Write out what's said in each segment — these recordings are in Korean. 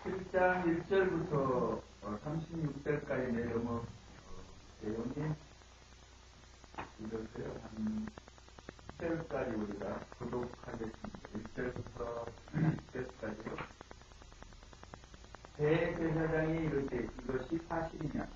7장 1절부터 36절까지 내용은 내용이 이렇게요. 한 1절까지 우리가 교독하겠습니다. 1절부터 6절까지요. 대제사장이 이르되 이것이 사실이냐?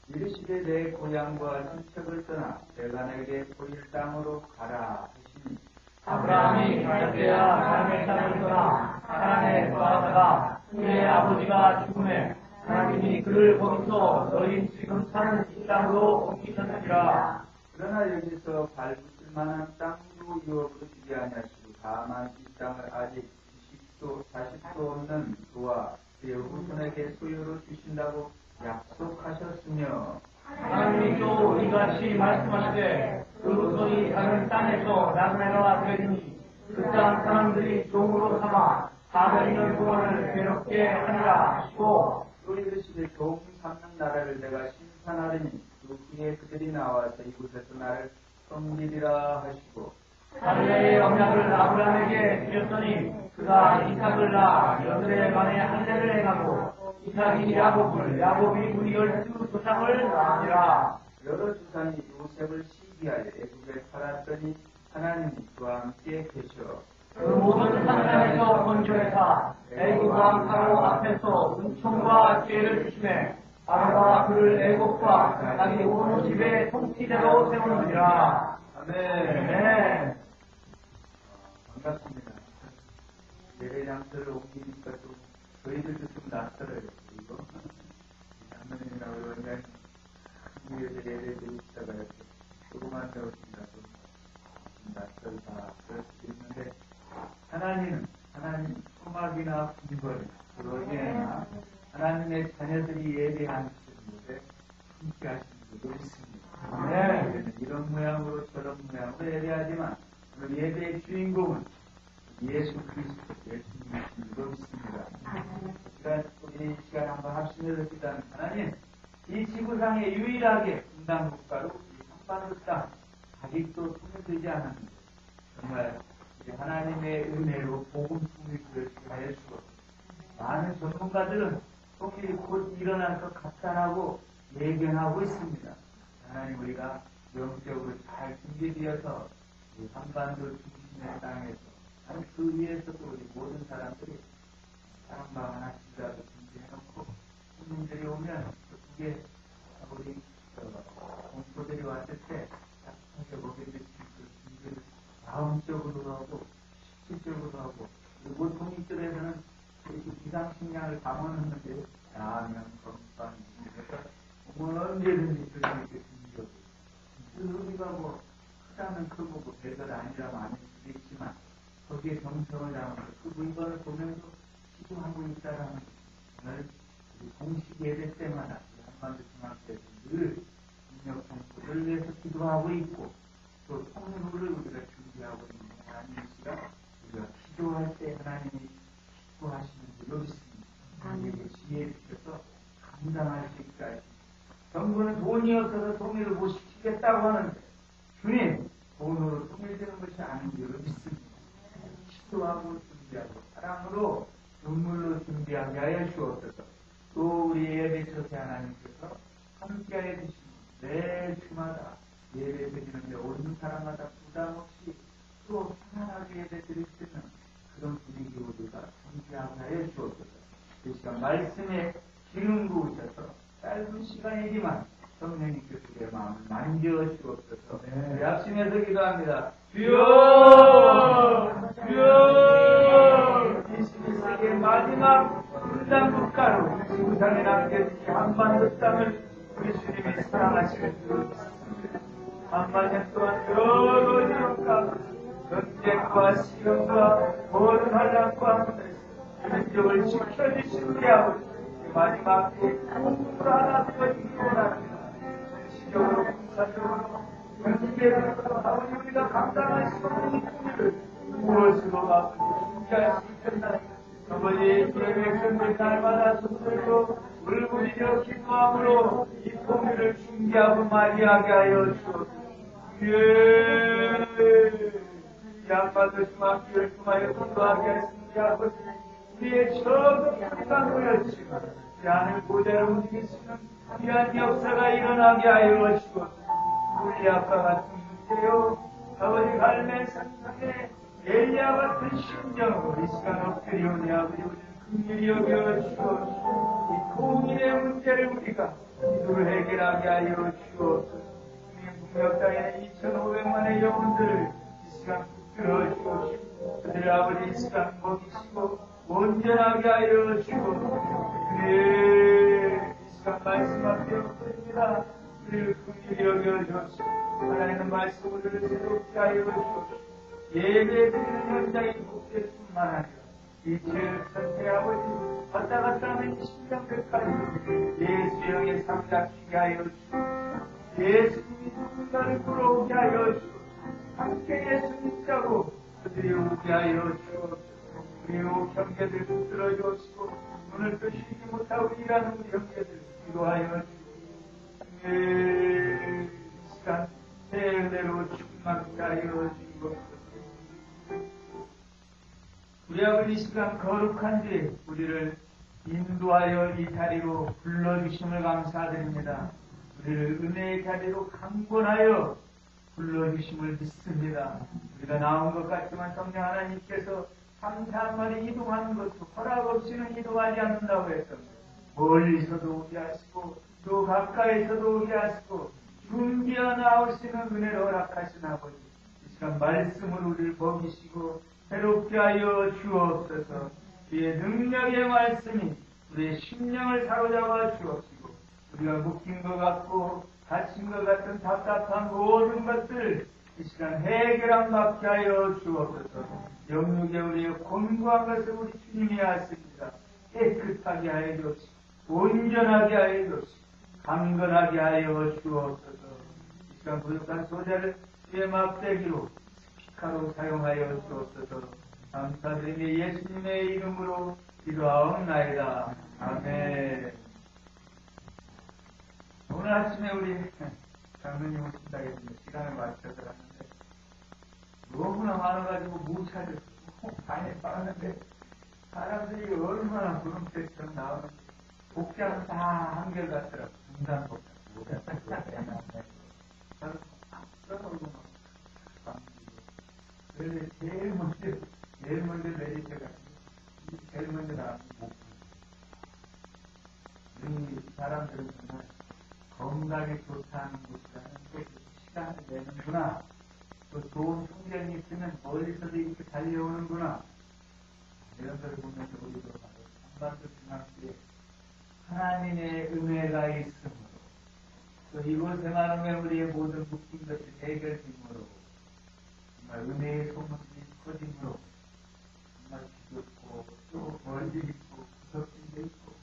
이르시되 내 고향과 친척을 떠나 내가 내게 보일 땅으로 가라 하시니 아브라함이 갈 때야 하나님의 땅을 떠나 하나님의 거하다가 그의 아버지가 죽음에 하나님이 그를 거기서 너희 지금 사는 이 땅으로 옮기셨느니라. 그러나 여기서 밟으실 만한 땅도 유업으로 주지 아니하시고 다만 이 땅을 아직 20도 40도 없는 그와 그의 후손에게 소유로 주신다고 약속하셨으며 하나님이 또 이같이 말씀하시되 그 후손이 다른 땅에서 나그네가 되리니 그 땅 사람들이 종으로 삼아 400년 동안을 괴롭게 하리라 하시고 또 이르시되 종 삼는 나라를 내가 심판하리니 그 후에 그들이 나와서 이곳에서 나를 섬기리라 하시고 할례의 언약을 아브라함에게 드렸더니 그가 이삭을 낳아 여드레 만에 할례를 행하고 이삭이 야곱을 야곱이 우리 12조상을 낳으니라. 여러 조상이 요셉을 시기하여 애굽에 팔았더니 하나님이 그와 함께 계셔 그 모든 산장에서 건조해서 애굽 왕 파로 앞에서 은총과 지혜를 주시매 바로가 그를 애굽과 자기 온 집의 통치자로 세우느니라. 아멘. 반갑습니다. 예배 장소를 옮기니까 좀 저희들도 좀 낯설어요. 그리고 장로님이나 원장님 위에서 예배 드리고 있다가 이렇게 조그만 데 오신다 좀 낯설다 그럴 수도 있는데 하나님 소막이나 군벌 그러기에나 하나님의 자녀들이 예배하는 곳에 함께 하시는 분도 있습니다. 네. 이런 모양으로 저런 모양으로 예배하지만 오늘 예배의 주인공은 예수 그리스도 예수님이시고 있습니다. 그러니까 우리 이 시간 한번 합심해서 기도하는 하나님 이 지구상에 유일하게 분당국가로 한반도 땅 아직도 통일되지 않았는데 정말 하나님의 은혜로 복음 통일되게 하여 주옵소서. 많은 전문가들은 통일이 곧 일어날 것 같다라고 예견하고 있습니다. 하나님 우리가 영적으로 잘 준비되어서 이 한반도 중심의 땅에서 아니 그 위에서도 우리 모든 사람들이 사랑방 하나씩이라도 준비해놓고 손님들이 오면 그게 우리 공포들이 왔을 때 따뜻하게 먹게 되실 그 준비를 마음적으로 하고 실질적으로 하고 그리고 독립들에서는 비상식량을 담아놓는데 라면, 건빵 이래서 언제든지 그렇게 준비하고 우리가 뭐 크다면 크고 별것 아니라면 아닐 수도 있지만 거기에 정성을 담아서 그 물건을 보면서 기도하고 있다라는 오늘 공식 예배 때마다 한반도 중학교에서 늘 능력통수를 위해서 기도하고 있고 또 통일을 우리가 준비하고 있는 하나님 씨가 우리가 기도할 때 하나님이 기도하시는 줄로 믿습니다. 하나님의 지혜를 주셔서 감당할 수 있게 하십니다. 정부는 돈이 없어서 통일을 못 시키겠다고 하는데 주님 돈으로 통일되는 것이 아닌 줄로 믿습니다. 기도하고 준비하고 사랑으로 눈물로 준비하게 하여 주옵소서. 또 우리 예배처세 하나님께서 함께하여 주시고 매 주마다 예배 드리는데 온 사람마다 부담 없이 또 편안하게 예배 드릴 수 있는 그런 분위기 우리가 준비하게 하여 주옵소서. 이 시간 말씀에 기름 부으셔서 짧은 시간이지만 성령님께서 우리의 마음을 만져 주옵소서. 우리 합심해서 기도합니다. 주여! 주여! 21세기의 마지막 분단 국가로 지구상에 남겨진 한반도 땅을 우리 주님이 사랑하시는 줄 믿습니다. 한반년 동안 여러 지역과 전쟁과 시련과 모든 환란과 민족을 지켜주신 우리 아버지 마지막 때 공부를 하나 되어주기 원합니다. 시적으로 군사적으로 입에 들어서 아버지 우리가 감당할 수 없는 이 풍요를 무엇으로 아버지 준비할 수 있겠나. 아버지 주의 백성들 날마다 손들고 울부짖어 기도함으로 이 풍요를 준비하고 맞이하게 하여 주옵소서. 양반도 주만기를 통하여 통과하게 하시니 아버지 우리의 저속함과 모였지만 이 하늘 고대로 움직이시는 귀한 역사가 일어나게 하여 주옵소서. 우리 아빠 같은 문제요 아버지 갈멜 산상에 엘리야 같은 심정으로 이 시간 엎드리오니 아버지 우리는 긍휼히 여겨 주옵소서. 이 통일의 문제를 우리가 기도를 해결하게 하여 주옵소서. 북녘 땅에는 2,500만의 영혼들을 이 시간 붙들어 주옵시고 그들 아버지 이 시간 먹이시고 온전하게 하여 주옵소서. 그래 이 시간 말씀 앞에 엎드립니다. 우리를 긍휼히 여겨 주옵소서. 하나님의 말씀을 새롭게 하여 주옵소서. 예배드리는 현장이 복될 뿐만 아니라 이 죄를 선택 아버지 왔다 갔다 하는 20년까지 예수 영의 삶 잡히게 하여 주옵소서. 예수님이 누군가를 부러우게 하여 주옵소서. 함께 예수님 자고 그들이 오게 하여 주옵소서. 우리 형제들 붙들어 주옵시고 오늘도 쉬지 못하고 일하는 우리 형제들 기도하여 주옵소서. 이 시간 새 은혜로 충만케 하여 주옵소서. 우리 아버지 이 시간 거룩한 지 우리를 인도하여 이 자리로 불러주심을 감사드립니다. 우리를 은혜의 자리로 강권하여 불러주심을 믿습니다. 우리가 나온 것 같지만 성령 하나님께서 3, 4만에 이동하는 것도 허락 없이는 이동하지 않는다고 해서 멀리서도 오게 하시고 또 가까이서도 오게 하시고 준비하여 나올 수 있는 은혜를 허락하신 아버지 이 시간 말씀으로 우리를 먹이시고 새롭게 하여 주옵소서. 이의 능력의 말씀이 우리의 심령을 사로잡아 주옵시고 우리가 묶인 것 같고 갇힌 것 같은 답답한 모든 것들 이 시간 해결함 받게 하여 주옵소서. 영육에 우리의 곤고한 것을 우리 주님이 하십니다. 깨끗하게 하여 주옵시고 온전하게 하여 주옵시고 강건하게 하여 주옵소서. 이 시간 부족한 소재를 주의 막대기로 스피커로 사용하여 주옵소서. 감사드리며 예수님의 이름으로 기도하옵나이다. 아멘. 오늘 아침에 우리 장로님 오신다고 했는데 시간을 맞춰서 갔는데 너무나 많아가지고 못 찾았어. 많이 빠졌는데 사람들이 얼마나 구름대처럼 나오는지 복장은 다 한결같더라고. 분단 복장. 그런데 제일 먼저 내릴 때가 제일 먼저 나왔고 이 사람들은 정말 건강에 좋다는 곳이라는 게 시간을 내는구나. 또 좋은 풍경이 있으면 멀리서도 이렇게 달려오는구나. 이런 걸 보면서 우리도 한반도 중앙시에 하나님의 은혜가 있으므로 또 이곳에만 오면 우리의 모든 묶인 것이 해결됨으로 정말 은혜의 소문이 커짐으로 정말 기쁘고 또 멀리 있고 구석진 데 있고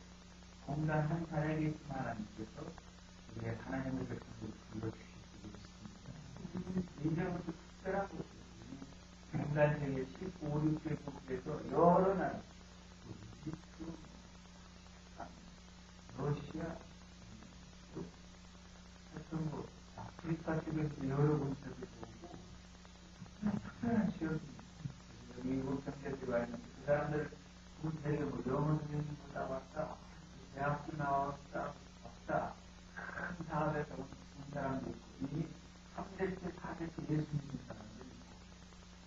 공간 한 사람이 있지만 하나님께서 우리의 하나님의 백성들을 불러주시고 있습니다. 이제부터 특별한 곳이에요. 인간적인 15, 6개 국에서 여러 나라 이집트, 러시아, 하여튼 뭐 아프리카 쪽에서 여러 군데도 오고 특별한 지역입니다. 여기 미국 경제지가 있는데 그 사람들 군대에 뭐 영어 선생님도 다 왔다, 대학교 나왔다, 왔다, 큰 사업에서 온 사람도 있고 이미 3대째, 4대째 예수 믿는 사람도 있고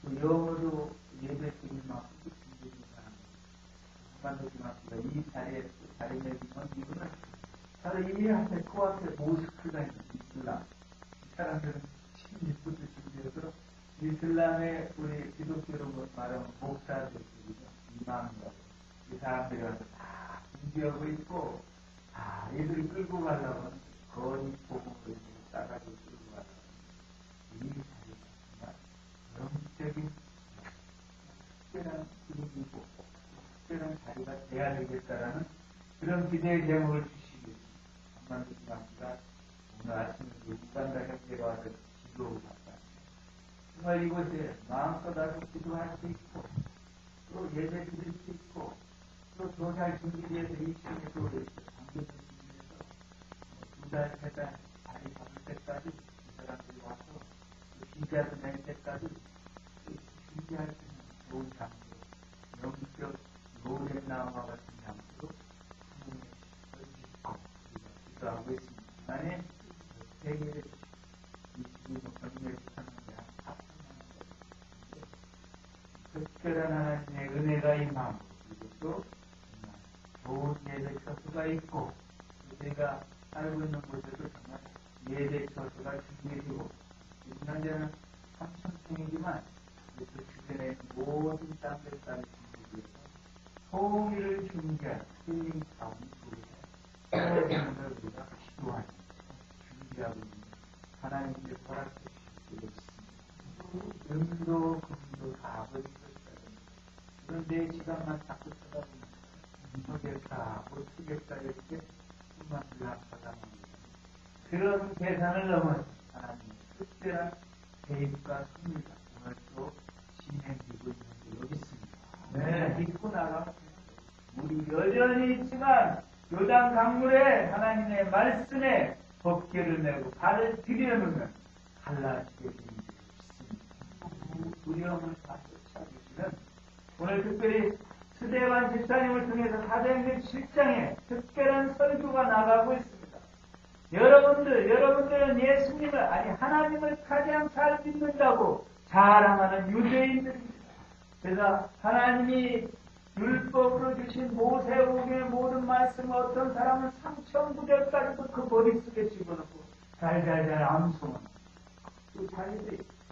또 영어도 예배 드리는 만큼 준비되는 사람도 있고 한반도 중학교가 이 자리에 또 자리매기면 이거는 바로 이 앞에 코앞에 모스크가 있는 이슬람 이 사람들은 16부터 준비해서 이슬람의 우리 기독교로 말하면 목사들이죠. 이마음과 이 사람들이 와서 다 준비하고 있고 얘들을 끌고 가려고 하는 거의 복음을 싸가지고 끌고 가려고 하는 이 자리가 정말 영적인 특별한 분위기고 특별한 자리가 돼야 되겠다라는 그런 기대의 제목을 주시기 위해서 한반도 중앙시가 오늘 아침에 우간다 형제가 와서 기도받다. 정말 이곳에 마음껏 와서 기도할 수 있고, 또 예배 드릴 수 있고, 또 더 잘 준비해서 이 시간에 또 방금 준비해서 두 달, 세 달, 자리 잡을 때까지 이 사람들이 와서 또 기자도 낼 때까지 준비할 수 있는 좋은 장소, 영적 노랫나무와 같은 장소로 하나님의 기도하고 있습니다. 하나님, 세계를 이 지금 건강에 사는데 한 4천만 원 특별한 하나님의 은혜가 임하고 그리고 좋은 예배 처소가 있고 저희가 살고 있는 곳에도 정말 예배 처소가 준비되고 지금 현재는 3,000평이지만 그 주변에 모든 땅들까지 준비되어서 통일을 준비한 힐링 타운 그곳에 우리가 기도하는 준비하고 있는 하나님께 허락해 주시기 있습니다. 음도 금도 다 아버지 것이다. 그런데 시간만 자꾸 쳐다보면 어딜까 어떻게까 이렇게 숨만 들락하다합니다. 그런 계산을 넘은 하나님의 특별한 대입과 승리가 오늘 또 진행되고 있는 줄로 믿습니다. 네, 믿고 나가면 우리 여전히 있지만 요단 강물에 하나님의 말씀에 법궤를 메고 발을 들여놓으면 갈라지게 되는 줄 믿습니다. 두려움을 쫓아주시는 오늘 특별히 스데반 집사님을 통해서 사도행전 7장에 특별한 설교가 나가고 있습니다. 여러분들은 예수님을 아니 하나님을 가장 잘 믿는다고 자랑하는 유대인들입니다. 그래서 하나님이 율법으로 주신 모세오경의 모든 말씀을 어떤 사람은 3,900가지도 그 머릿속에 집어넣고 잘잘잘 암송합니다. 또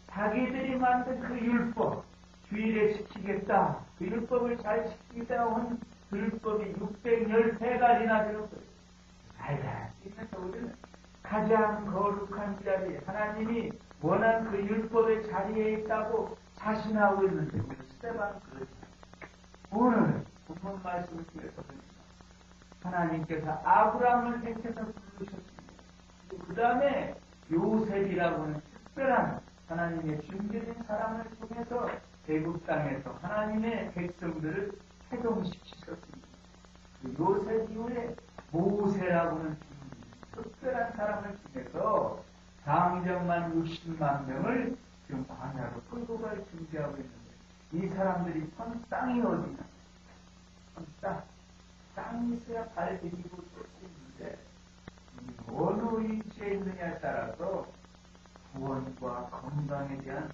자기들이 만든 그 율법 주일에 지키겠다. 그 율법을 잘 지키겠다고 한 율법이 613가지나 되었어요. 잘잘 지키면서 우리는 가장 거룩한 자리에 하나님이 원한 그 율법의 자리에 있다고 자신하고 있는데 우리 스데반 그렇지 않아요. 오늘 본문 말씀을 통해서 하나님께서 아브라함을 택해서 부르셨습니다. 그 다음에 요셉이라고 하는 특별한 하나님의 준비된 사람을 통해서 대국 땅에서 하나님의 백성들을 해동시키셨습니다. 그 요셉 이후에 모세라고 하는 특별한 사람을 통해서 장정만 60만 명을 지금 광야로 끌고 갈 준비하고 있는데 이 사람들이 선 땅이 어디냐? 선 땅이 있어야 발 디디고 쏠 수 있는데 어느 위치에 있느냐에 따라서 구원과 건강에 대한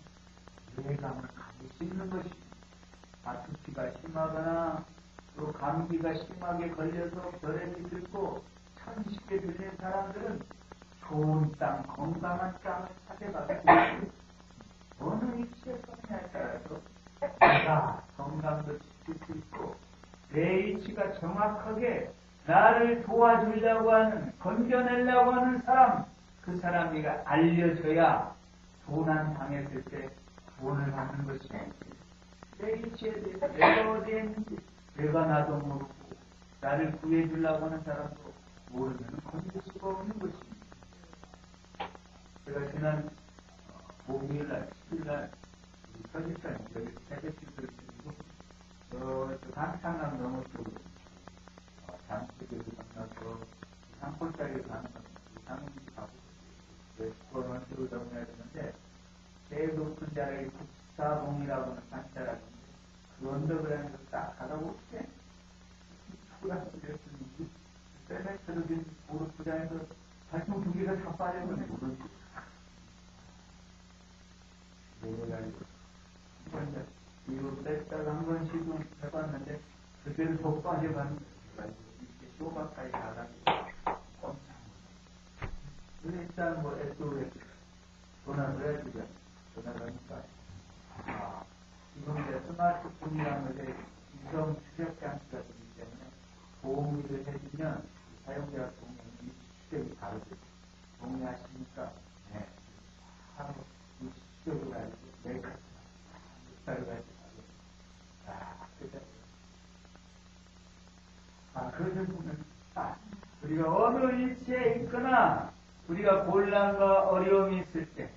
예감을 가질 수 있는 것입니다. 아토피가 심하거나 또 감기가 심하게 걸려서 결핵이 들고 천식에 들린 사람들은 좋은 땅, 건강한 땅을 찾아가고 어느 위치에 서느냐에 따라서 내가 건강도 지킬 수 있고 내 위치가 정확하게 나를 도와주려고 하는, 건져내려고 하는 사람, 그 사람이가 알려져야 도난 당했을 때 구원을 받는 것입니다. 내 위치에 대해서 내가 어디에 있는지 내가 나도 모르고 나를 구해주려고 하는 사람도 모르면 건질 수가 없는 것입니다. 제가 지난 목요일날, 10일날 서집사님 여기 새벽길을 드리고 저쪽 한창강 너머 쪽으로 잠수교를 만나서 산골짜기를 가는 겁니다. 상인지 가고 그거는 뒤로 넘어야 되는데 제일 높은 자락이 국사봉이라고 하는 산자락인데 그 언덕을 하면서 딱 가다 보면 초가 들렸는지 쇠맥 들어진 고르프장에서 발통 두 개가 다 빠져버리네. 모르지. 내려가지고 한번 뒤로 뺐다가 한 번 시도해봤는데 그때는 더 빠져가는 거예요. 이렇게 쇼가까지 가가지고 꼼짝. 일단 뭐 애초에 전화를 해주자. 전화를 하니까 지금 이제 스마트폰이라는 것에 위성 추적 장치가 되기 때문에 보호를 해주면 사용자 동영이 추적이 다르죠. 동의하시니까 네. 하루 이 추적을 가지고 메이커스 묵살을 가지고 그것을 보면 우리가 어느 위치에 있거나 우리가 곤란과 어려움이 있을 때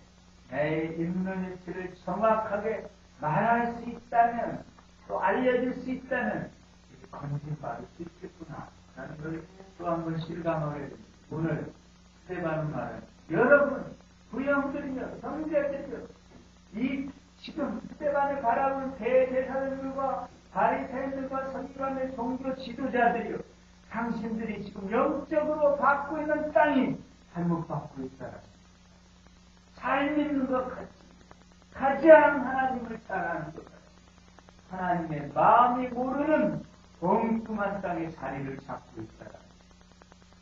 내 있는 위치를 정확하게 말할 수 있다면, 또 알려줄 수 있다면 건진받을 수 있겠구나 라는 걸 또 한 번 실감하게 됩니다. 오늘 스테반 말은 여러분 부형들이여 형제들이여 이 지금 스테반을 바라보는 대제사장들과 바리새인들과 서기관의 종교 지도자들이여 당신들이 지금 영적으로 받고 있는 땅이 잘못 받고 있다라. 잘 믿는 것 같이 가장 하나님을 사랑하는 것 같이 하나님의 마음이 모르는 엉뚱한 땅에 자리를 잡고 있다라.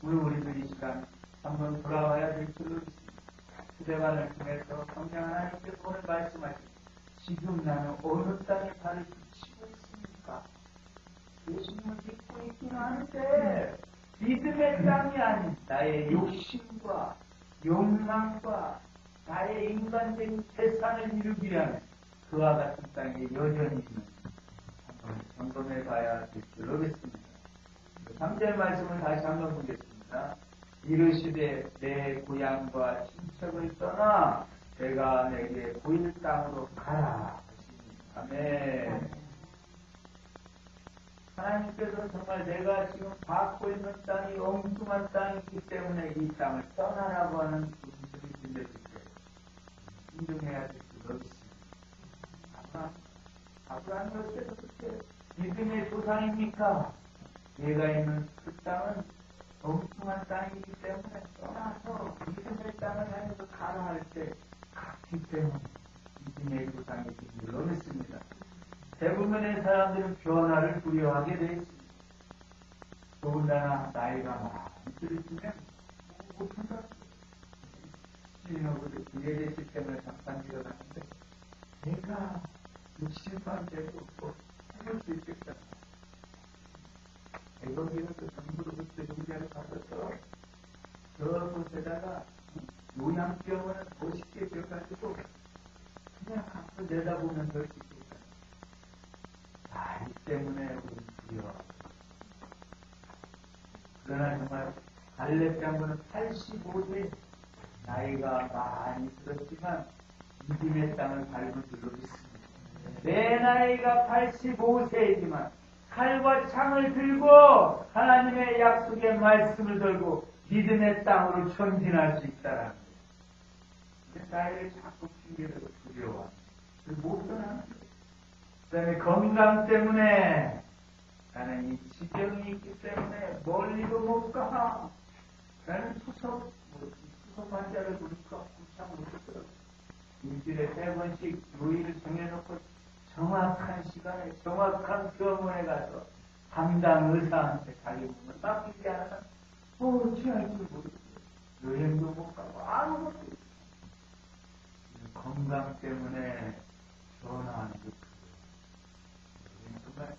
오늘 우리들 이 시간 한번 돌아와야 될 줄로 믿습니다. 스데반을 통해서 성경 하나님께서 오늘 말씀하시고 지금 나는 어느 땅에 발을 붙이고 있습니까? 예수님을 믿고 있기는 하는데 믿음의 땅이 아닌 나의 욕심과 욕망과 나의 인간적인 재산을 이루기 위한 그와 같은 땅에 여전히 있는 한번 점검해 봐야 될 줄로 믿습니다. 3절 말씀을 다시 한번 보겠습니다. 이르시되 내 고향과 친척을 떠나 내가 내게 보일 땅으로 가라 하시니 아멘. 하나님께서 정말 내가 지금 받고 있는 땅이 엉뚱한 땅이기 때문에 이 땅을 떠나라고 하는 분들이 들려질 때 신중해야 될 줄로 믿습니다. 아브라함이 어째서 그렇게 믿음의 조상입니까? 내가 있는 그 땅은 엉뚱한 땅이기 때문에 떠나서 믿음의 땅을 향해서 가라 할 때 갔기 때문에 믿음의 조상이신 줄로 믿습니다. 대부분의 사람들은 변화를 두려워하게 되어 있습니다. 더군다나 나이가 많이 들으시면 못한다. 우리 예제 시스템을 잠깐 들어갔는데 내가 60만 돼도 해볼 수 있겠다. 애거기로서 정부로부터 용자를 받아서 저곳에다가 요양병원을 멋있게 지어가지고 그냥 갖고 내다보면 될 수 있겠다. 나이 때문에 우리 두려워. 그러나 정말 갈렙 장군은 85세 나이가 많이 들었지만 믿음의 땅을 밟은 줄로 믿습니다. 내 나이가 85세이지만 칼과 창을 들고 하나님의 약속의 말씀을 들고 믿음의 땅으로 전진할 수 있다라는 거예요. 나이를 자꾸 핑계대고 두려워. 못 떠나는 거예요. 그 다음에 건강 때문에 나는 이 지병이 있기 때문에 멀리도 못 가. 나는 수석 환자를 부를까 참 못했더라고요. 일주일에 3번씩 요일을 정해놓고 정확한 시간에 정확한 병원에 가서 담당 의사한테 달려보면 맡기지 않으면 어찌 할 줄 모르겠어요. 여행도 못 가고 아무것도 없어요. 건강 때문에 전화하는 것 정말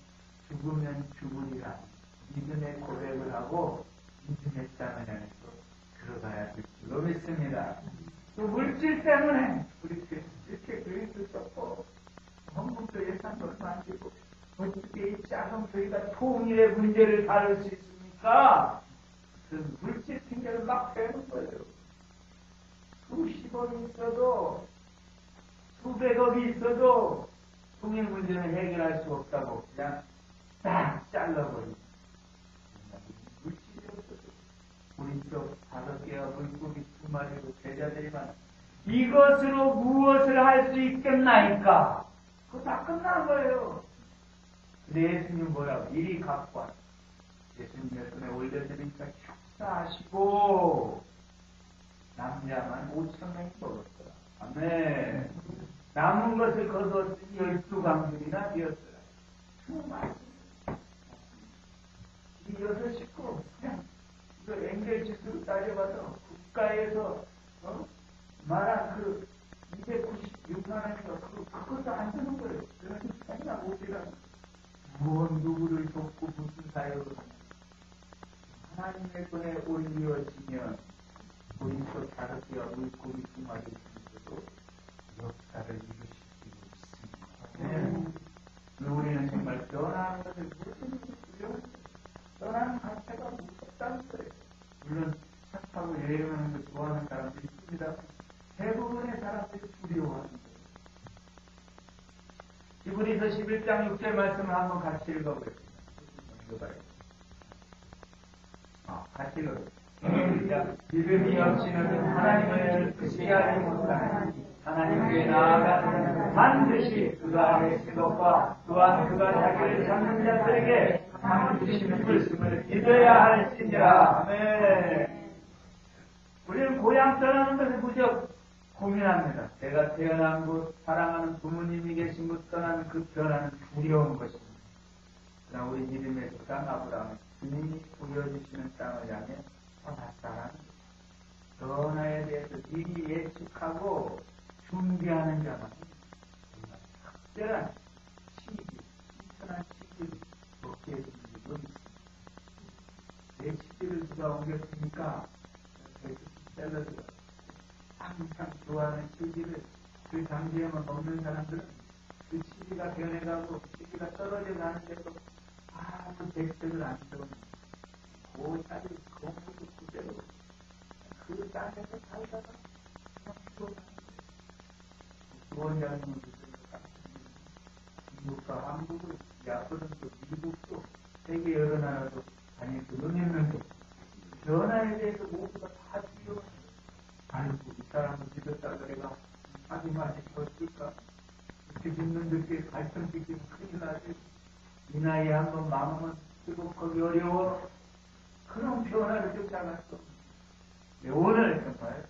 죽으면 죽으리라 믿음의 고백을 하고 믿음의 땅을 향해서 들어가야 될 줄로 믿습니다. 또 물질 때문에 우리 이렇게 그림도 썼고 헌금도 예산도 얼마 안 되고 어떻게 이 작은 교회가 통일의 문제를 다룰 수 있습니까? 그 물질 핑계를 막 대는 거예요. 수십억이 있어도 수백억이 있어도 통일 문제는 해결할 수 없다고 그냥 딱 잘라버리고 물질이 없어도 우리 쪽 5개와 물고기 2마리로 제자들이만 이것으로 무엇을 할 수 있겠나이까? 그거 다 끝난 거예요. 근데 예수님 뭐라고? 이리 갖고 왔어. 예수님 몇 분에 올려드리니까 축사하시고 남자만 5,000명이 먹었더라. 아멘. 남은 것을 거두었으니 12강들이나 되었더라. 정말 이 6식구 그냥 이거 엔겔지수로 따져봐도 국가에서 말한 그 296만 원인가 그것도 안 되는 거예요. 그러니까 우리가 무언 누구를 돕고 무슨 사역을 하나님의 손에 올려지면 우리 또 5개와 물고기 2마리 중에서도 역사를 이루실 수 있습니다. 우리는 정말 떠나는 것을 무슨 두려워 떠나는 자체가 무섭다는 거예요. 물론 차 타고 여행하는 걸 좋아하는 사람들이 있습니다. 대부분의 사람들이 필요한 거예요. 히브리서 11장 6절 말씀을 한번 같이 읽어보겠습니다. 같이 읽어보겠습니다. 믿음이 없이는 하나님을 의지하지 못하는 하나님께 나아가는 반드시 그가 하신 것과 또한 그가 자기를 찾는 자들에게 상 주시는 말씀을 믿어야 할지니라. 아멘. 우리는 고향 떠나는 것에 무척 고민합니다. 내가 태어난 곳, 사랑하는 부모님이 계신 곳 떠나는 그 변화는 두려운 것입니다. 그러나 우리 믿음의 조상 아브라함은 주님이 보여주시는 땅을 향해 떠났다라는 변화에 대해서 미리 예측하고 준비하는 자만 특별한 시기, 신선한 시기를 먹게 해주는 분 내 시기를 누가 옮겼으니까 샐러드가 항상 좋아하는 시기를 그 당시에만 먹는 사람들은 그 시기가 변해가고 시기가 떨어져 가는데도 아무 대책을 안 세우는 그 자리 건물도 그대로 그 땅에서 살다가 구원자님은 중국과 한국을 야프른도 미국도 세계 여러 나라도 다닐 수 있는데 변화에 대해서 모두가 다 필요해. 아이고 이 사람을 믿었다 그래가 하지만 어떨까 이렇게 믿는들께 갈등시키면 큰일 나지. 이 나이에 한번 마음은 뜨겁고 어려워. 그런 변화를 쫓아갔어. 오늘 정말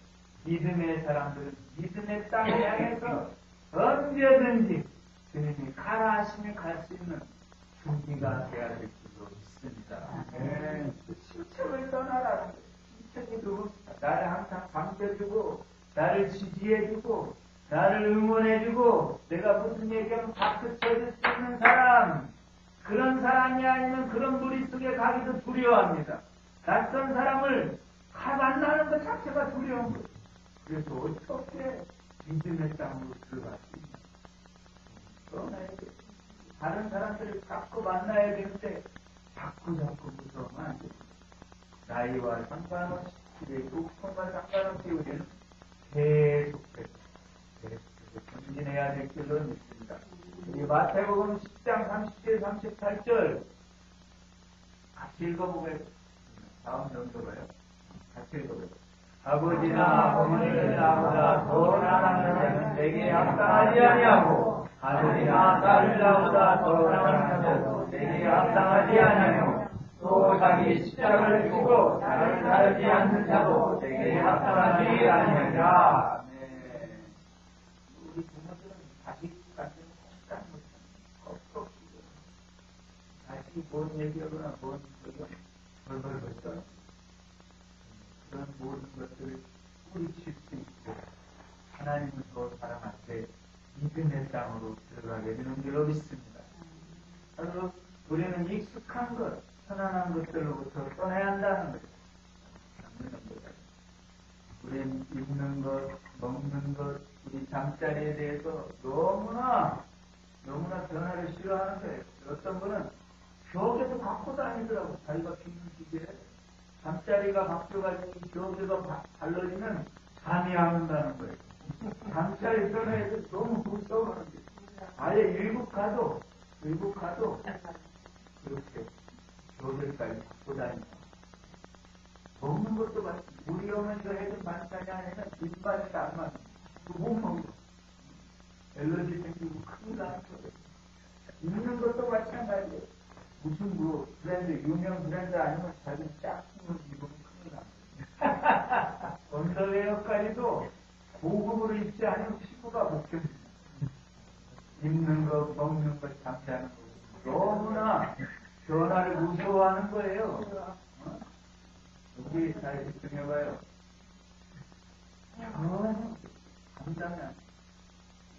믿음의 사람들은 믿음의 땅을 향해서 언제든지 주님이 가라 하시면 갈 수 있는 준비가 되어야 될 줄로 믿습니다. 네. 신청을 떠나라는 거예요. 신청이 누굽니까? 나를 항상 반겨주고 나를 지지해주고 나를 응원해주고 내가 무슨 얘기하면 박수 쳐줄 수 있는 사람, 그런 사람이 아니면 그런 무리 속에 가기도 두려워합니다. 낯선 사람을 만나는 것 자체가 두려운 거예요. 그래서 어떻게 믿음의 땅으로 들어갈 수 있나? 떠나야 돼. 다른 사람들을 자꾸 만나야 되는데 자꾸 무서우면 안 됩니다. 나이와 상관없이 시대의 국성과 상관없이 우리는 계속해서 전진해야 될 줄로 믿습니다. 이 마태복음 10장 37, 38절 같이 읽어보겠습니다. 다음 정도로요. 같이 읽어보겠습니다. 아버지나 어머니를 나보다 더 사랑하는 자는 내게 합당하지 아니하고 아들이나 딸을 나보다 더 사랑하는 자도 내게 합당하지 아니하며 또 자기 십자가를 지고 나를 따르지 않는 자도 내게 합당하지 아니하리라. 네. 우리 부모들은 자식한테 꼼짝 못하는 껍질 자식이 뭔 얘기하거나 뭔 소리가 벌벌벌 떠 그런 모든 것들을 뿌리칠 수 있고 하나님을 더 사랑할 때 믿음의 땅으로 들어가게 되는 줄로 믿습니다. 그래서 우리는 익숙한 것, 편안한 것들로부터 떠나야 한다는 거예요. 우리는 입는 것, 먹는 것, 우리 잠자리에 대해서 너무나 변화를 싫어하는 거예요. 어떤 분은 벽에도 갖고 다니더라고. 자기가 비는 시기에 잠자리가 바뀌어가지고 벽에가 발라지면 잠이 안 온다는 거예요. 잠자리 떠나야 돼. 너무 무서워하는 거예요. 아예 일국 가도 그렇게 벽에까지 갖고 다니고 먹는 것도 마찬가지. 우리 어머니가 해준 반찬이 아니면 뒷발이 안 맞아. 못 먹어. 엘러지 생기고 큰일 나는 거예요. 입는 것도 마찬가지예요. 무슨 브랜드, 유명 브랜드 아니면 자기 짝퉁을 입으면 큰일 납니다. 언더웨어까지도 고급으로 입지 않으면 피부가 못 견딥니다. 입는 것, 먹는 것, 잠자는 것. 너무나 변화를 무서워하는 거예요. 여기 잘 집중해봐요. 전혀 감당이 안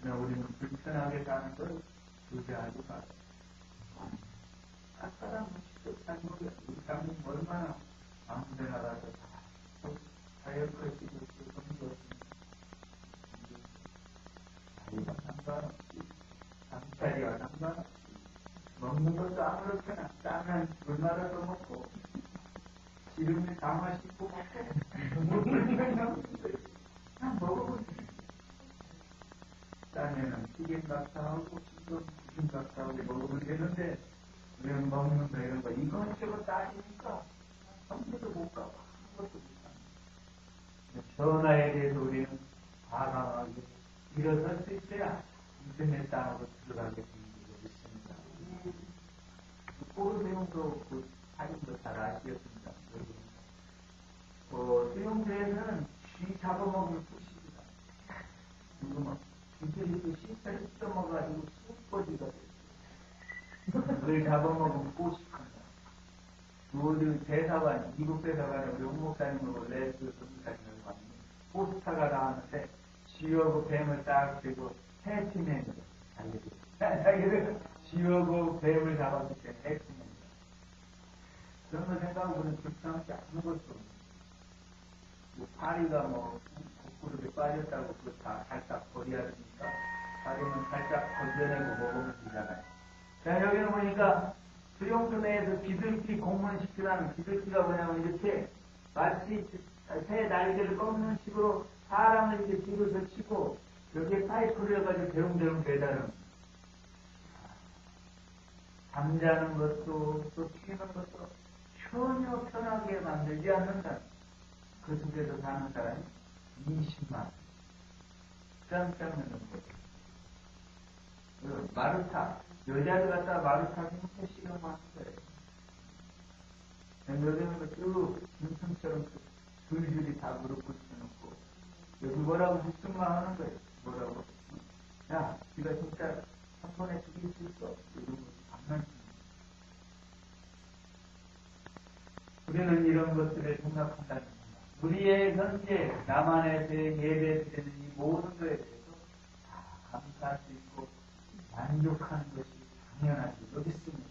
돼. 우리는 불편하게 사는 걸 주저하지 마세요. 아까랑 무식도 잘못해. 우리 사람은 얼마나 아무데나 가서 다 다이어트 시고 그런 것이 자리가 상관없이 잠자리와 상관없이 먹는 것도 아무렇게나 짜면 얼마나 더 먹고 기름에 담아 씻고 먹고 그냥 먹어보세요. 비빔밥하고 지금 비빔밥하고 먹으면 되는데 왜 먹는 거 이런 거 이것저것 따지니까 아무것도 못 가고 아무것도 못 가고 전화에 대해서 우리는 과감하게 일어설 수 있어야 인터넷 땅으로 들어가게 되는 게 있습니다. 포르대용도 그 사진도 잘 아시겠습니다. 수용대에는 쥐 잡아먹는 푸시입니다. 이거 막 쥐들이 씹혀를 뜯어먹어가지고 쑥꼬지가 됐어요. 그걸 잡아먹으면 꼬식한다. 우리 대사관, 미국 대사관에 우리 홍목사님하고 레스 선생님을 왔는데 포스터가 나왔는데 쥐하고 뱀을 딱 들고 해치맨으로 자기들 쥐하고 뱀을 잡았을 때 해치맨 그런 거 생각하고는 불쌍하지 아무것도 없는 파리가 거꾸로 빠졌다고 그거 다 살짝 버려야 되니까 파리는 살짝 건져내고 먹으면 되잖아요. 자, 여기는 보니까 수용소 내에서 비둘기 공문식이라는 비둘기가 뭐냐면 이렇게 마치 새 날개를 꺾는 식으로 사람을 이렇게 뒤로서 치고 여기에 파이프를 해가지고 대롱대롱 매다는 잠자는 것도 또 튀는 것도 전혀 편하게 만들지 않는다. 그 속에서 사는 사람이 20만 깜짝 놀란 거예요. 마루타 여자를 갖다가 마루타 힘세 실험하는 거예요. 여자는 쭉 짐승처럼 줄줄이 다 무릎 꿇혀놓고 여기 뭐라고 묵sun만 하는 거예요. 뭐라고? 야, 네가 진짜 한 번에 죽일 수 있어. 이러고 장난치는 우리는 이런 것들을 생각한다는 겁니다. 우리의 현재 남한에서 예배 드리는 이 모든 것에 대해서 다 감사할 수 있고 만족하는 것이 당연하지 여기 있습니다.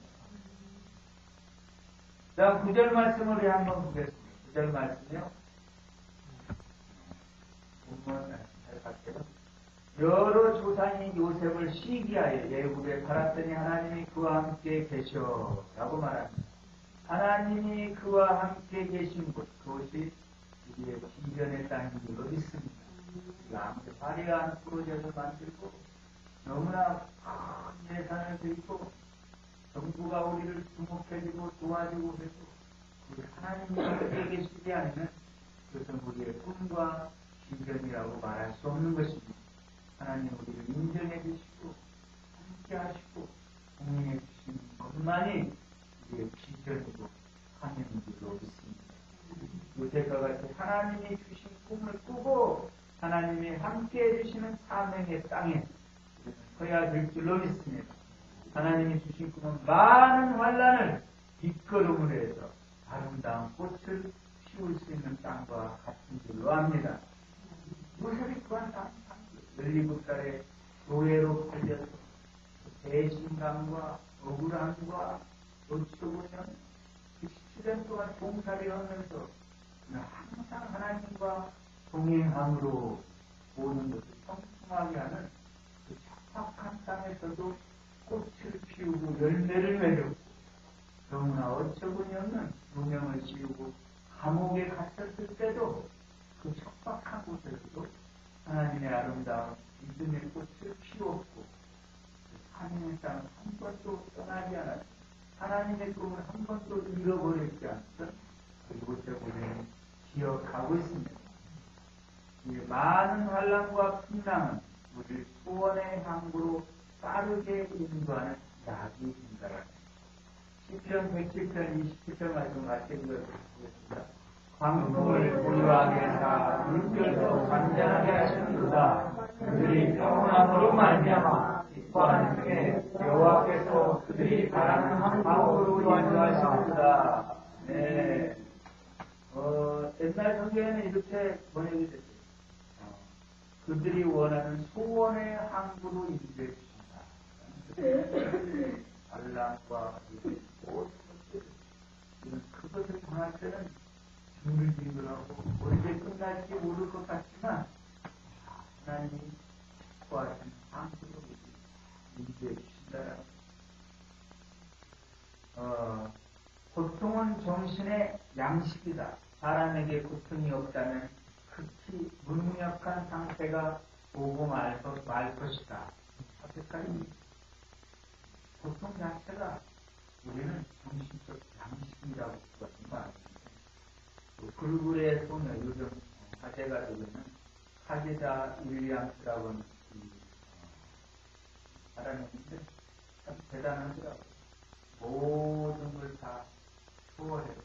자, 9절 말씀을 우리 한번 보겠습니다. 9절 말씀이요. 잘 갈게요. 여러 조상인 요셉을 시기하여 애굽에 팔았더니 하나님이 그와 함께 계셔 라고 말합니다. 하나님이 그와 함께 계신 곳, 그것이 우리의 비전의 땅인 줄 있습니다. 아무리 화려한 프로젝트를 만들고 너무나 큰 예산을 들이고 정부가 우리를 주목해주고 도와주고 해도 우리 하나님이 함께 계시지 않으면 그것은 우리의 꿈과 비전이라고 말할 수 없는 것입니다. 하나님 우리를 인정해 주시고 함께 하시고 공인해 주시는 것만이 우리의 비전이고 하나님인 줄로 믿습니다. 요셉과 같이 하나님이 주신 꿈을 꾸고 하나님이 함께 해주시는 사명의 땅에 서야 될 줄로 믿습니다. 하나님이 주신 꿈은 많은 환란을 뒷걸음으로 해서 아름다운 꽃을 피울 수 있는 땅과 같은 줄로 압니다. 요셉이 그한 땅 17살에 노예로 팔려서 배신감과 억울함과 어쩌고는 17년 동안 봉사를 하면서 항상 하나님과 동행함으로 모든 것을 성공하게 하는 그 척박한 땅에서도 꽃을 피우고 열매를 맺고 너무나 어처구니 없는 누명을 씌우고 감옥에 갇혔을 때도 그 척박한 곳에서도 하나님의 아름다운 믿음의 꽃을 피웠고 하나님의 땅을 한 번도 떠나지 않았고 하나님의 꿈을 한 번도 잃어버리지 않던 그곳에 우리는 기억하고 있습니다. 이 많은 환란과 풍랑은 우리를 소원의 항구로 빠르게 인도하는 약이 된다. 10편 107편 27절 말씀 같이 읽어보겠습니다. 광풍을 고요하게 하사 물결도 잔잔하게 하시는도다. 그들이 평온함으로 말미암아 기뻐하는 중에 여호와께서 그들이 바라는 항구로 인도하시는도다. 네. 옛날 성경에는 이렇게 번역이 됐어요. 그들이 원하는 소원의 항구로 인도해 주신다. 알람과 모든 것들, 그것을 정할 때는 징글징글하고 언제 끝날지 모를 것 같지만 하나님이 구하시는 항구로 인도해 주신다. 고통은 정신의 양식이다. 사람에게 고통이 없다면 극히 무능력한 상태가 오고 말 것이다. 앞에까지 고통 자체가 우리는 정신적 양심이라고 부르는 거 아닙니까? 불굴의 소녀, 요즘 화제가 되고 있는 카제자 윌리엄스라고 하는 사람인데 참 대단하더라고요. 모든 걸 다 초월해서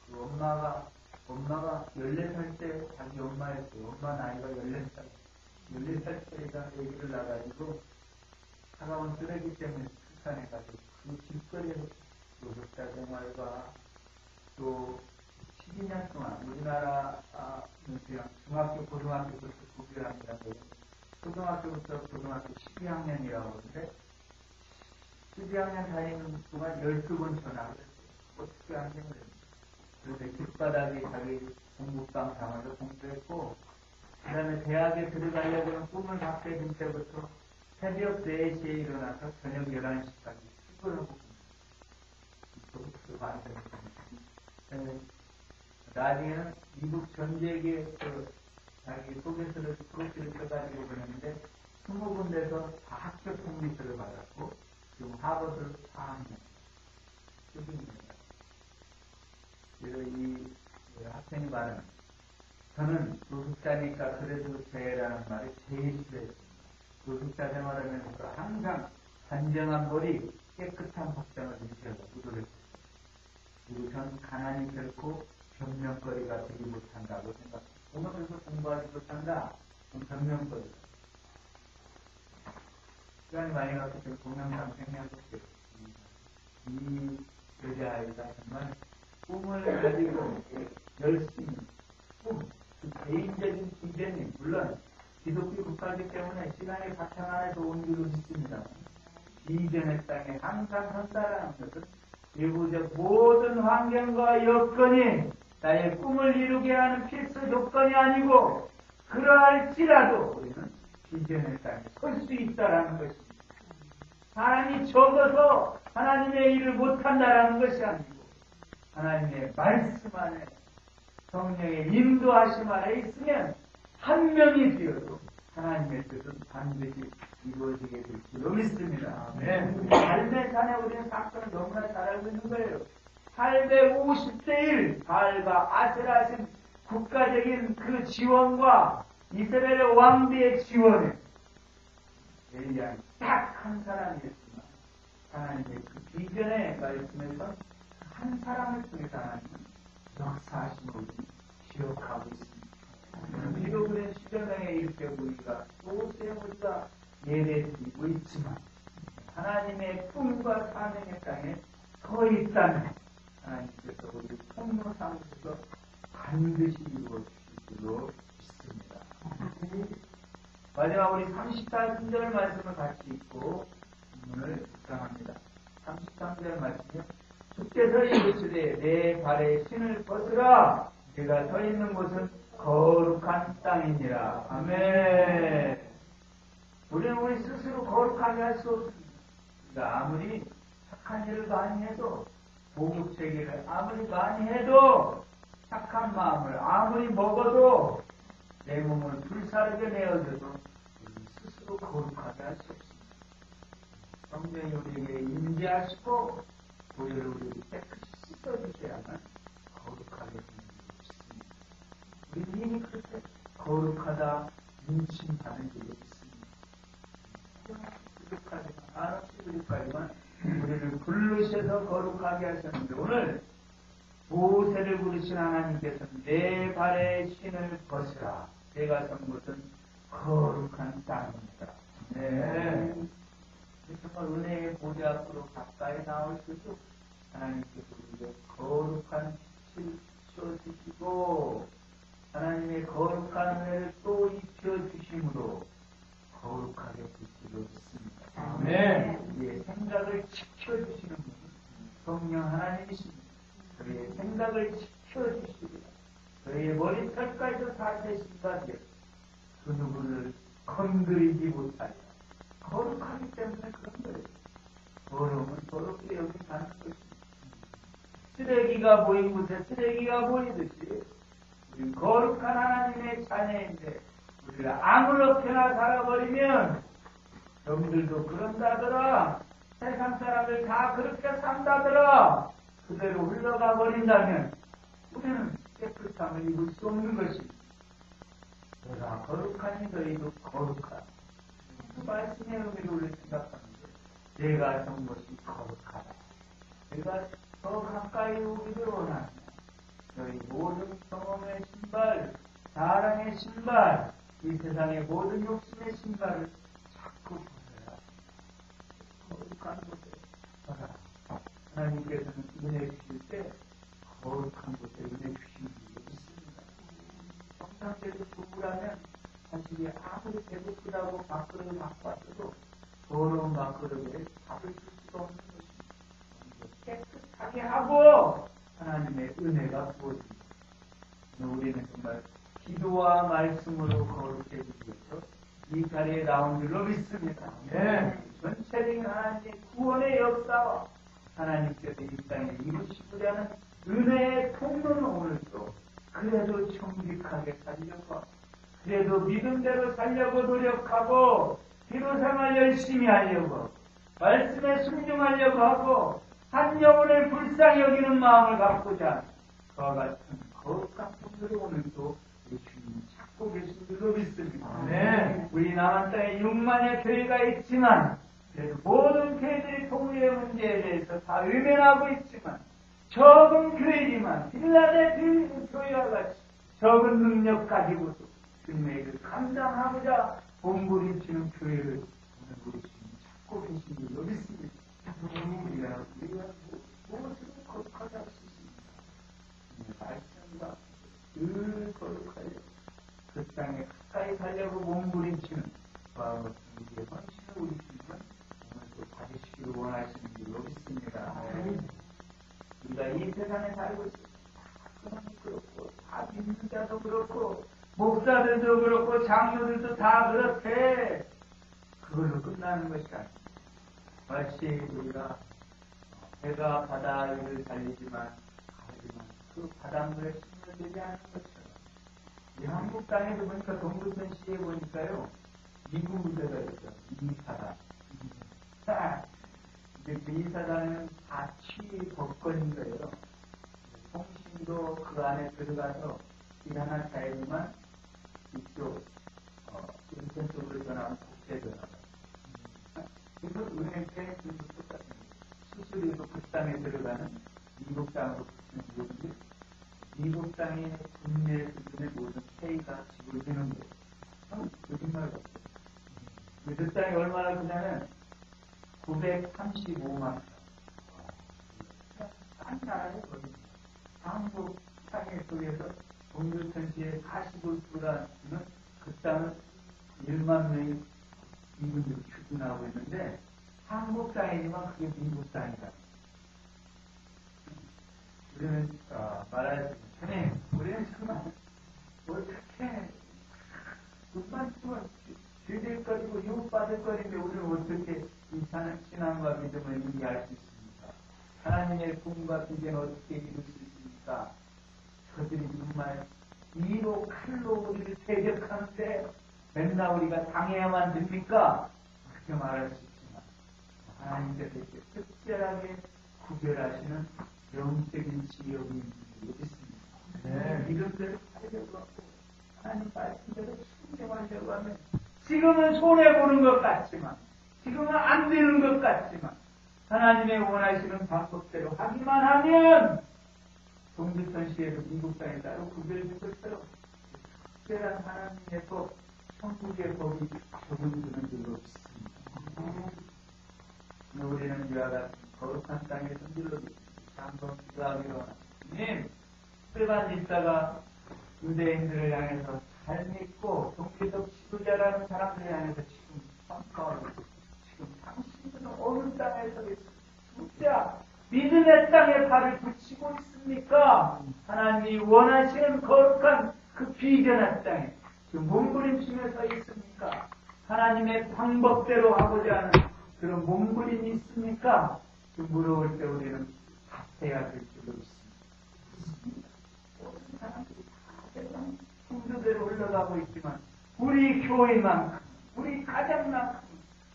그 엄마가 14살 때 자기 엄마였어요. 엄마 나이가 14살짜리가 얘기를 나가지고 차가운 쓰레기 때문에 출산해가지고 그 길거리에서 노숙자 생활과 또 12년 동안 우리나라 그냥 중학교, 고등학교부터 국교학년이라고 해요. 초등학교부터 고등학교 12학년이라고 하는데 12학년 다니는 동안 12번 전화를 했어요. 어떻게 학년을 했어요. 그래서 길바닥에 자기 공부방 담아서 공부했고 그 다음에 대학에 들어가려고 하는 꿈을 갖게 된 때부터 새벽 4시에 일어나서 저녁 11시까지 출근하고 있습니다. 많이 되었습니다. 나중에는 미국 전쟁에 자기 소개서를 프로필을 써가지고 그랬는데 20군데서 다 학교 통비서를 받았고 지금 하버드 4학년 student입니다. 그래서 이 학생이 말하는 저는 노숙자니까 그래도 죄라는 말이 제일 싫어했습니다. 노숙자 생활하면서 항상 단정한 머리, 깨끗한 복장을 유지하고 노력했습니다. 그리고 전 가난이 결코 변명거리가 되지 못한다고 생각합니다. 오늘에서 공부하지 못한다? 그럼 변명거리다. 시간이 많이 갔기 때문에 동영상 생략할게요. 이 여자아이가 정말 꿈을 가지고 열심히 그 개인적인 기대는 물론 기독교 국가이기 때문에 시간이 바탕 안에서 온 줄로 믿습니다. 이전의 땅에 항상 선다라는 것은 외부적 모든 환경과 여건이 나의 꿈을 이루게 하는 필수 조건이 아니고 그러할지라도 우리는 이전의 땅에 설 수 있다라는 것입니다. 사람이 적어서 하나님의 일을 못한다라는 것이 아니고 하나님의 말씀 안에 성령의 인도하심 안에 있으면 한 명이 되어도 하나님의 뜻은 반드시 이루어지게 될 줄로 믿습니다. 삶의 산에 우리는 사건을 너무나 잘 알고 있는 거예요. 850대 1 바알과 아세라신 국가적인 그 지원과 이스라엘의 왕비의 지원에 엘리야는 딱 한 사람이었지만 하나님의 그 비전의 말씀에서 한 사람을 통해서 하나님은 역사하심으로 기억하고 있습니다. 비록 그런 시전에 이렇게 우리가 소수의 우리가 예배드리고 있지만 하나님의 꿈과 사명의 땅에 서 있다면 하나님께서 우리 통로상에서 반드시 이루어 주실 줄로 믿습니다. 마지막 우리 33절 말씀을 같이 읽고 본문을 묵상합니다. 33절 말씀이요. 주께서 이르시되 내 발에 신을 벗으라. 내가 서 있는 곳은 거룩한 땅이니라. 아멘. 우리는 우리 스스로 거룩하게 할 수 없습니다. 우리가 아무리 착한 일을 많이 해도 보복체계를 아무리 많이 해도 착한 마음을 아무리 먹어도 내 몸을 불사르게 내어줘도 우리 스스로 거룩하게 할 수 없습니다. 성령이 우리에게 임재하시고 우리를 우리에게 깨끗이 씻어주셔야만 거룩하게 되는 것입니다. 우리 이미 그렇게 거룩하다 인침하는 일이 있습니다. 부족하지만 한없이 부족하지만 우리를 부르셔서 거룩하게 하셨는데 오늘 모세를 부르신 하나님께서는 내 발에 신을 벗으라. 내가 선 곳은 거룩한 땅입니다. 네. 정말 은혜의 보좌 앞으로 가까이 나올 수도 하나님께서 우리에게 거룩한 빛을 씌워주시고 하나님의 거룩한 은혜를 또 입혀주심으로 거룩하게 되시기로 했습니다. 네. 우리의 생각을 지켜주시는 분은 성령 하나님이십니다. 저희의 생각을 지켜주시고 저희의 머리털까지도 다 되신다 되어 그 누구를 건드리지 못하리라. 거룩하기 때문에 그런 거예요. 더러움은 더럽게 여기 가는 것입니다. 쓰레기가 보인 곳에 쓰레기가 보이듯이 우리 거룩한 하나님의 자녀인데 우리가 아무렇게나 살아버리면 여러분들도 그런다더라. 세상 사람들 다 그렇게 산다더라. 그대로 흘러가 버린다면 우리는 깨끗함을 입을 수 없는 것이 내가 거룩하니 너희도 거룩하다. 그 말씀의 의미를 우리 생각하는데 내가 전 것이 거룩하다. 내가 더 가까이 오기를 원하냐. 너희 모든 경험의 신발, 사랑의 신발, 이 세상의 모든 욕심의 신발을 자꾸 벗어라. 거룩한 곳에 벗어라. 하나님께서는 은혜 주실 때 거룩한 곳에 은혜 주시는 일이 있습니다. 정상적으로 부부라면 사실 아무리 배고프다고 밥그릇을 바꿔도 더러운 밥그릇에 밥을 줄 수가 없는 것입니다. 깨끗하게 하고 하나님의 은혜가 부어집니다. 우리는 정말 기도와 말씀으로 거룩해지기 위해서 이 자리에 나온 줄로 믿습니다. 네. 전체적인 하나님의 구원의 역사와 하나님께서 이 땅에 이루시고자 하는 은혜의 통로는 오늘도 그래도 정직하게 살려고 하고 그래도 믿음대로 살려고 노력하고 기도생활 열심히 하려고 하고 말씀에 순종하려고 하고 한 영혼을 불쌍히 여기는 마음을 갖고자 그와 같은 거룩한 분들이 오늘도 우리 주님이 찾고 계신 줄로 믿습니다. 네. 우리 남한 땅에 6만의 교회가 있지만 그래도 모든 교회들이 통일의 문제에 대해서 다 외면하고 있지만 적은 교회지만 필라델피아 교회와 같이 적은 능력 가지고도 주님의 일을 감당하고자 몸부림치는 교회를 오늘 우리 주님이 찾고 계신 줄로 믿습니다. 우리가 무엇으로 거룩하지 않을 수 있습니까? 말씀과 늘 거룩하여 그 땅에 가까이 살려고 몸부림치는 그와 같은 우리의 헌신을 우리 주님은 오늘도 받으시기를 원하시는 줄로 믿습니다. 우리가 이 세상에 살고 있습니다. 그렇고 다 믿는 자도 그렇고 목사들도 그렇고 장로들도 다 그렇대. 그걸로 끝나는 것이 아닙니다. 마치 우리가 배가 바다 위를 달리지만 그 바닷물에 스며들지 않는 것처럼 이 한국 땅에도 보니까 동부천 시에 보니까요 미국 무대가 있죠. 이사단. 근데 이사단은 다 취법권인 거예요. 통신도 그 안에 들어가서 길 하나 차이지만 이쪽 인천 쪽으로 전화하면 국제 전화가 그래서 은행채 똑같은 수수료도 그 땅에 들어가는 미국 땅으로 붙이는 부분인데 미국 땅의 국내 수준의 모든 페이가 지불되는 거예요. 거짓말 같아요. 그 땅이 얼마나 크냐면 935만 원. 한 나라에 거듭니다. 한국 땅에 속에서 동교천시에 45%라는 그 땅은 1만 명이 이분들이 추진하고 있는데 한국 땅이지만 그게 미국 땅이다. 우리는 말할 수 있는 우리는 정말 어떻게 눈만 뜨면 죄질거리고 유혹받을거리인데 우리는 어떻게 이 신앙과 믿음을 이해할 수 있습니까? 하나님의 꿈과 비전을 어떻게 이룰 수 있습니까? 저들이 정말 이로 칼로 우리를 대적하는데 맨날 우리가 당해야만 됩니까? 그렇게 말할 수 있지만 하나님께서 이렇게 특별하게 구별하시는 영적인 지역이 있습니다. 네. 이런대로 살려고 하고 하나님 말씀대로 순종하려고 하면 지금은 손해보는 것 같지만 지금은 안 되는 것 같지만 하나님의 원하시는 방법대로 하기만 하면 동두천시에도 미국 땅에 따로 구별된 것처럼 특별한 하나님의 법, 천국의 법이 적용되는 줄로 믿습니다. 우리는 이와 같은 거룩한 땅에 선질로 믿습니다. 한번 기도하기로 합니다. 주님, 스테반 집사가 유대인들을 향해서 잘 믿고 종교적 지도자라는 사람들을 향해서 지금 평가하고 지금 당신들은 어느 땅에서 진짜 믿음의 땅에 발을 붙이고 있습니까? 하나님이 원하시는 거룩한 그 비전의 땅에 지금 몸부림치며 서 있습니까? 하나님의 방법대로 하고자 하는 그런 몸부림이 있습니까? 그 물어볼 때 우리는 답해야 될 줄로 있습니다. 모든 사람들이 다 순서대로 흘러가고 있지만 우리 교회만큼, 우리 가정만큼,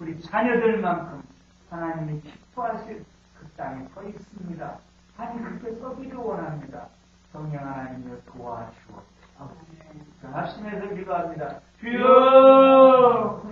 우리 자녀들만큼 하나님이 기뻐하실 그 땅에 서 있습니다. 아니 그렇게 서기를 원합니다. 성령 하나님을 도와주옵소서. 합심해서 기도합니다. 주여